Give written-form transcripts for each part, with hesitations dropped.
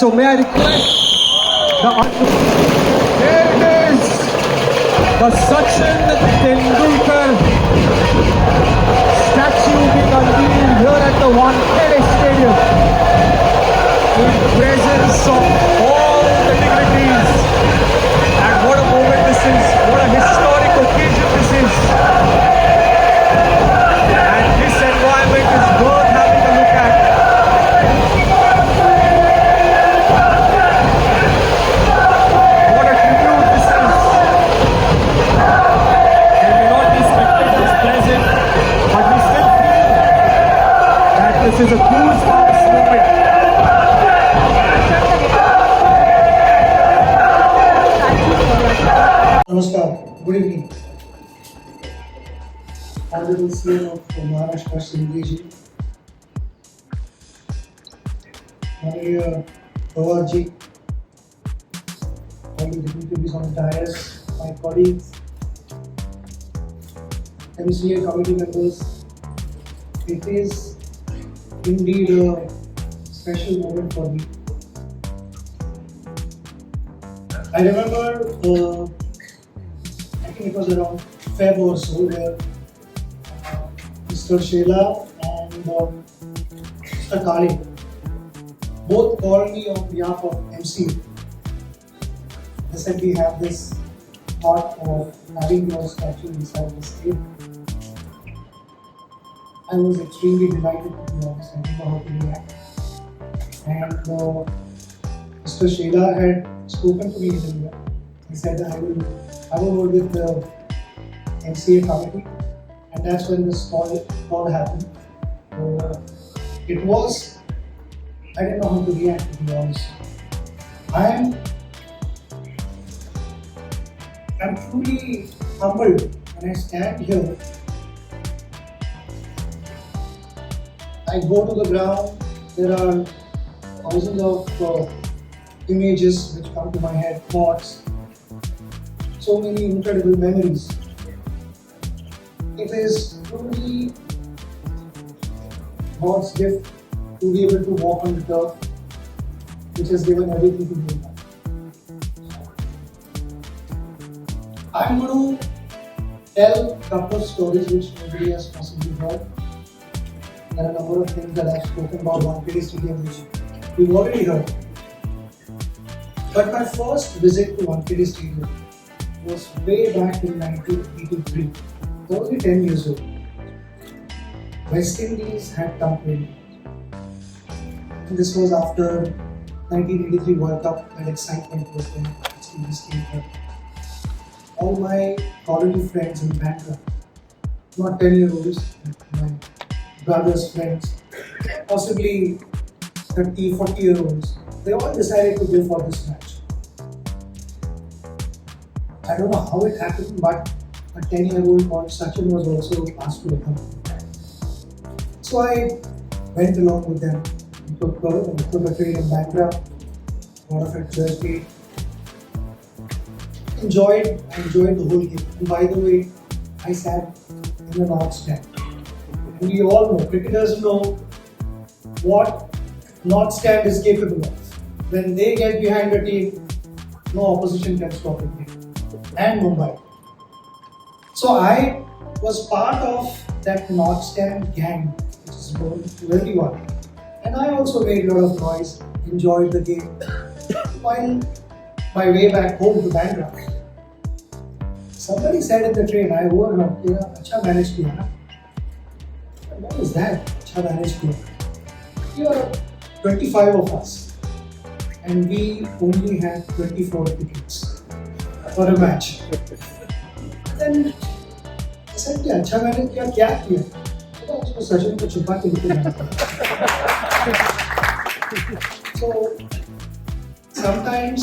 So may I request there it is, the Sachin Tendulkar statue being unveiled here at the Wankhede Stadium in presence of all the dignitaries. And what a moment this is, what a historic occasion this is. And this environment is worth having a look at. What a tribute this is. There may not be spectators present, but we still feel that this is a goosebumps moment. Namaskar, good evening. Honorable CM of Maharashtra, Sindhiji, Honorable Pawarji, all the dignitaries on the dais, my colleagues, MCA committee members. It is indeed a special moment for me. I remember I think it was around Feb or so where Mr. Shela and Mr. Kale both called me on behalf of MC. They said we have this thought of having your statue inside the state. I was extremely delighted to be honest. I didn't know how to react. And Mr. Shela had spoken to me in India. He said that I will have a word with the MCA committee, and that's when this call happened. I didn't know how to react, to be honest. I'm truly humbled when I stand here. I go to the ground, there are thousands of images which come to my head, thoughts, so many incredible memories. It is truly God's gift to be able to walk on the turf, which has given everything to me. I'm going to tell a couple of stories which nobody has possibly heard. There are a number of things that I've spoken about Wankhede Stadium which we've already heard. But my first visit to Wankhede Stadium was way back in 1983. I was only 10 years old. West Indies had come playing. This was after 1983 World Cup, that excitement was there. West Indies came here. All my colony friends in Bandra, not 10-year-olds, my brother's friends, possibly 30, 40-year-olds, they all decided to go for this match. I don't know how it happened, but a 10-year-old called Sachin was also asked to accompany. So I went along with them. We took a train in Bandra, got off at Jersey. I enjoyed the whole game. And by the way, I sat in the north stand. And we all know, cricketers know what north stand is capable of. When they get behind a team, no opposition can stop it. And Mumbai. So I was part of that north stand gang, which is going to everyone. And I also made a lot of noise, enjoyed the game. While my way back home to Bandra, somebody said in the train, I overheard, "Acha manage kiya na?" What is that? Acha manage kiya. Here are 25 of us, and we only had 24 tickets for a match. Then I said, "Acha manage kiya, kya kiya?" उसको सचिन को छुपा के लेके जाना पड़ा. So sometimes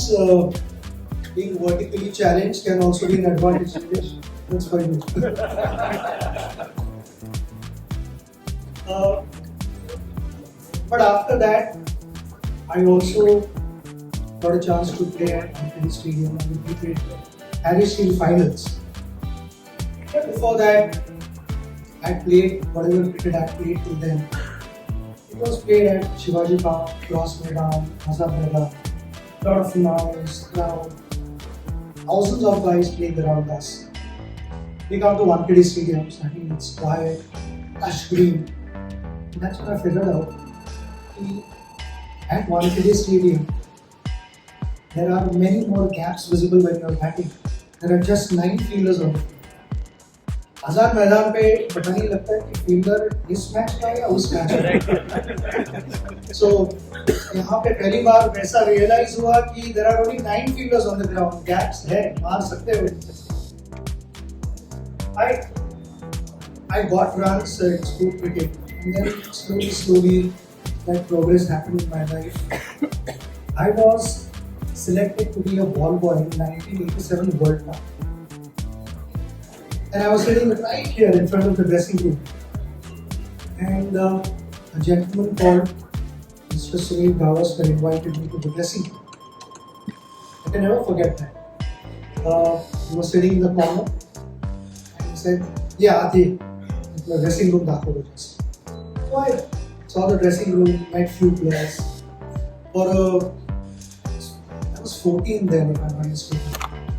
being vertically challenged can also be an advantage. That's for you. But after that, I also got a chance to play at Wankhede Stadium and we played Harris Shield finals. But before that, I played whatever cricket I played till then. was played at Shivaji Park, Cross Maidan, Azad Maidan. Lot of noise, crowd. Thousands of guys playing around us. We come to Wankhede Stadium, I think it's quiet, lush green. And that's when I figured out at Wankhede Stadium, there are many more gaps visible when you are batting. There are just 9 fielders on the field. Azad Maidan पे पता नहीं लगता है कि fielder इस match का या उस मैच का. So यहाँ पे पहली बार वैसा रियलाइज हुआ कि there are only 9 fielders on the ground. Gaps है, मार सकते हो. I got runs in school cricket, and then slowly that progress happened in my life. I was selected to be a ball boy in 1987 World Cup. And I was sitting right here in front of the dressing room. And a gentleman called Mr. Sunil Gavaskar invited me to the dressing room. I can never forget that. He was sitting in the corner and he said, "Yeah, Adi, the dressing room dakho just." So I saw the dressing room, met few players. I was 14 then, if I'm not mistaken.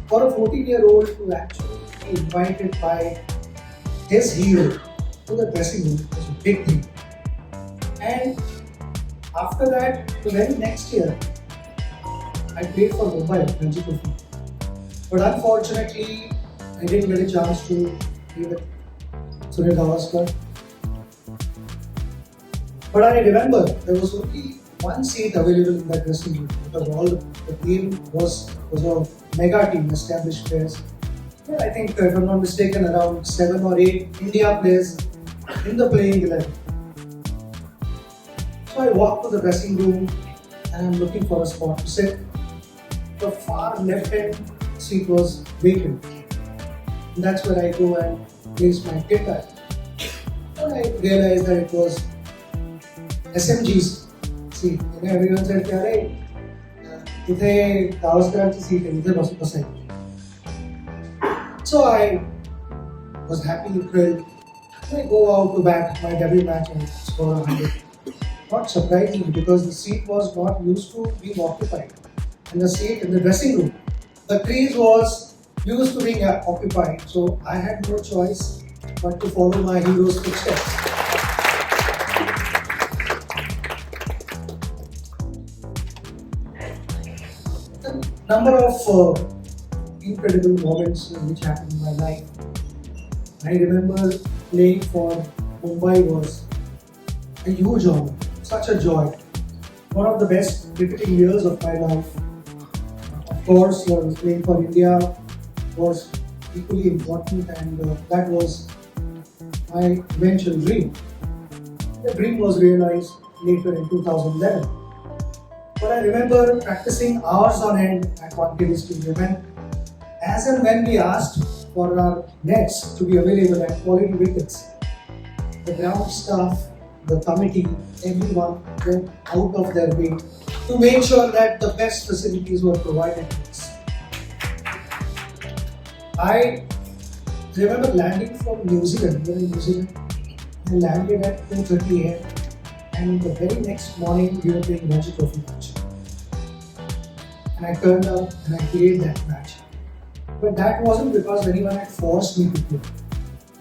For a 14-year-old to actually invited by his hero to the dressing room was a big thing. And after that, the very next year, I played for unveiled Ranji Trophy. But unfortunately, I didn't get a chance to play with Sunil Gavaskar. But I remember there was only one seat available in that dressing room because all the team was a mega team, established players. I think, if I'm not mistaken, around 7 or 8 India players in the playing 11. So I walked to the dressing room and I'm looking for a spot to sit. The far left hand seat was vacant. And that's where I go and place my kit at. And I realized that it was SMG's seat. And everyone said, "Hey, इथे Gavaskar seat है, इथे बस है." So I was happy, thrilled. I go out to bat my debut match and score 100. Not surprising because the seat was not used to being occupied. And the seat in the dressing room, the crease was used to being occupied. So I had no choice but to follow my hero's footsteps. A number of incredible moments which happened in my life. I remember playing for Mumbai was a huge honor, such a joy. One of the best cricketing years of my life. Of course, playing for India was equally important, and that was my eventual dream. The dream was realized later in 2011. But I remember practicing hours on end at Wankhede Stadium. As and when we asked for our nets to be available at quality wickets, the ground staff, the committee, everyone went out of their way to make sure that the best facilities were provided to us. I remember landing from New Zealand, I landed at 2:30 a.m. and the very next morning we were playing Ranji Trophy match. And I turned up and I played that match. But that wasn't because anyone had forced me to play.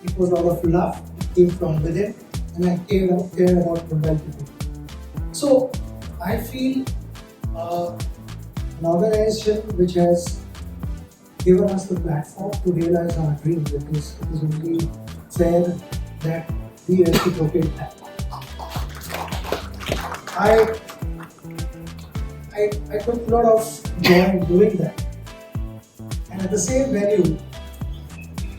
It was out of love, it came from within, and I cared about unveiled people. So I feel an organization which has given us the platform to realize our dream, because it is only fair that we reciprocate that. I took a lot of joy in doing that. And at the same venue,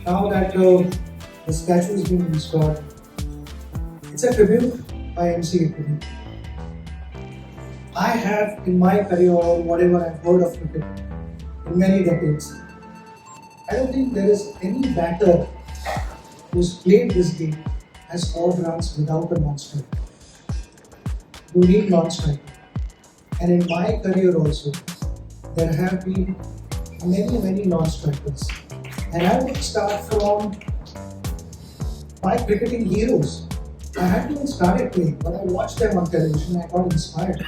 now that the statue is being restored, it's a tribute by MCA to me. I have in my career, or whatever I've heard of cricket, in many decades, I don't think there is any batter who's played this game has scored runs without a non-striker. You need non-striker. And in my career also, there have been many non-strikers. And I would start from my cricketing heroes. I hadn't even started playing, but I watched them on television. I got inspired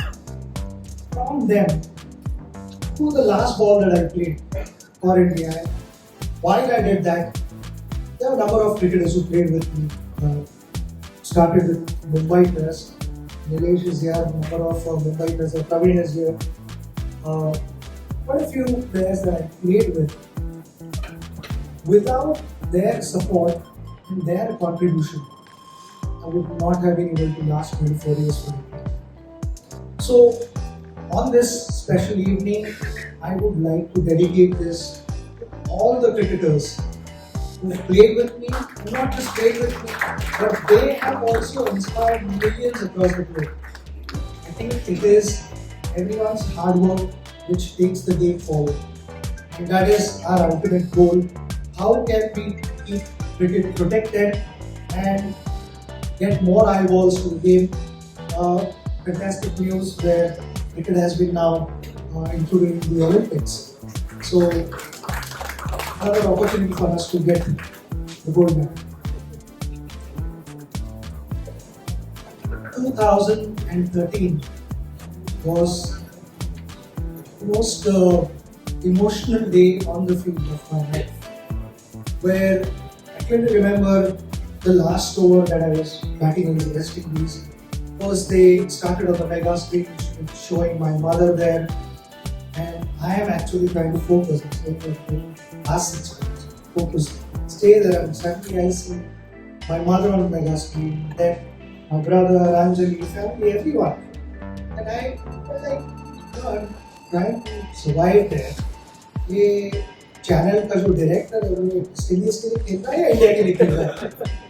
from them to the last ball that I played for India. And while I did that, there were a number of cricketers who played with me. Started with Mumbai players. Nilesh is here, a number of Mumbai players. Praveen is here. Quite a few players that I played with. Without their support and their contribution, I would not have been able to last 24 years for India. So, on this special evening, I would like to dedicate this to all the cricketers who played with me, who not just played with me, but they have also inspired millions across the globe. I think it is everyone's hard work which takes the game forward. And that is our ultimate goal. How can we keep cricket protected and get more eyeballs to the game? Fantastic news where cricket has been now included in the Olympics. So, another opportunity for us to get the gold medal. 2013 was the most emotional day on the field of my life, where I clearly remember the last over that I was batting against the West Indies. First they started on the mega screen showing my mother there, and I am actually trying to focus. I'm saying that last 6 minutes, focus, stay there, and suddenly I see my mother on the mega screen, then my brother, Anjali, family, everyone. And I was like, I'm trying to survive there. ये channel का जो director है वो series के लिए खेल रहा है या इंडिया के लिए खेल रहा है?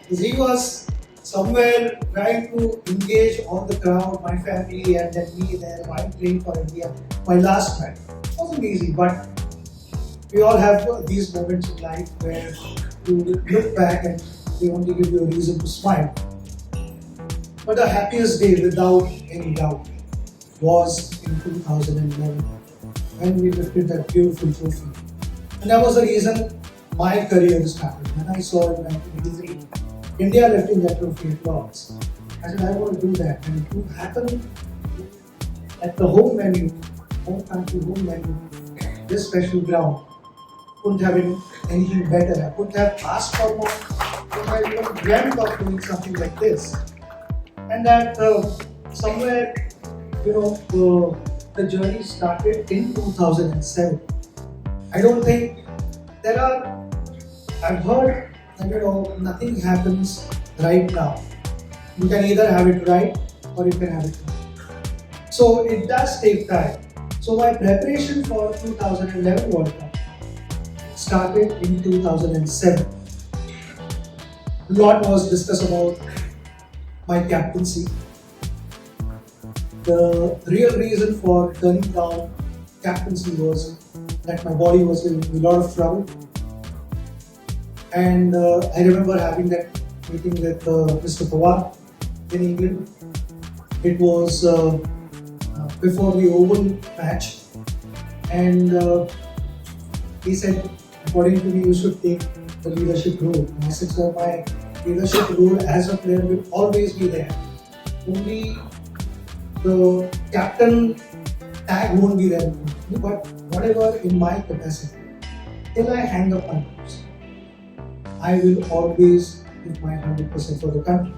He was somewhere trying to engage on the crowd, my family, and then me there while playing for India. My last match. It wasn't easy, but we all have these moments in life where you look back and they only give you a reason to smile. But the happiest day, without any doubt, was in 2011 when we lifted that beautiful trophy. And that was the reason my career started. When I saw in 1983 India lifting that trophy at Lords, I said, I want to do that. And it happened at the home venue, home country home venue, this special ground. Couldn't have been anything better. I couldn't have asked for more. I even dreamt of doing something like this. And that somewhere, the journey started in 2007. I don't think I've heard that nothing happens right now. You can either have it right or you can have it wrong. So it does take time. So my preparation for 2011 World Cup started in 2007. A lot was discussed about my captaincy. The real reason for turning down captaincy was that my body was in a lot of trouble. And I remember having that meeting with Mr. Pawar in England. It was before the Oval match, and he said, according to me, you should take the leadership role. And I said, sir, my leadership role as a player will always be there. Only the captain tag won't be there, but whatever in my capacity, till I hang up my boots, I will always give my 100% for the country.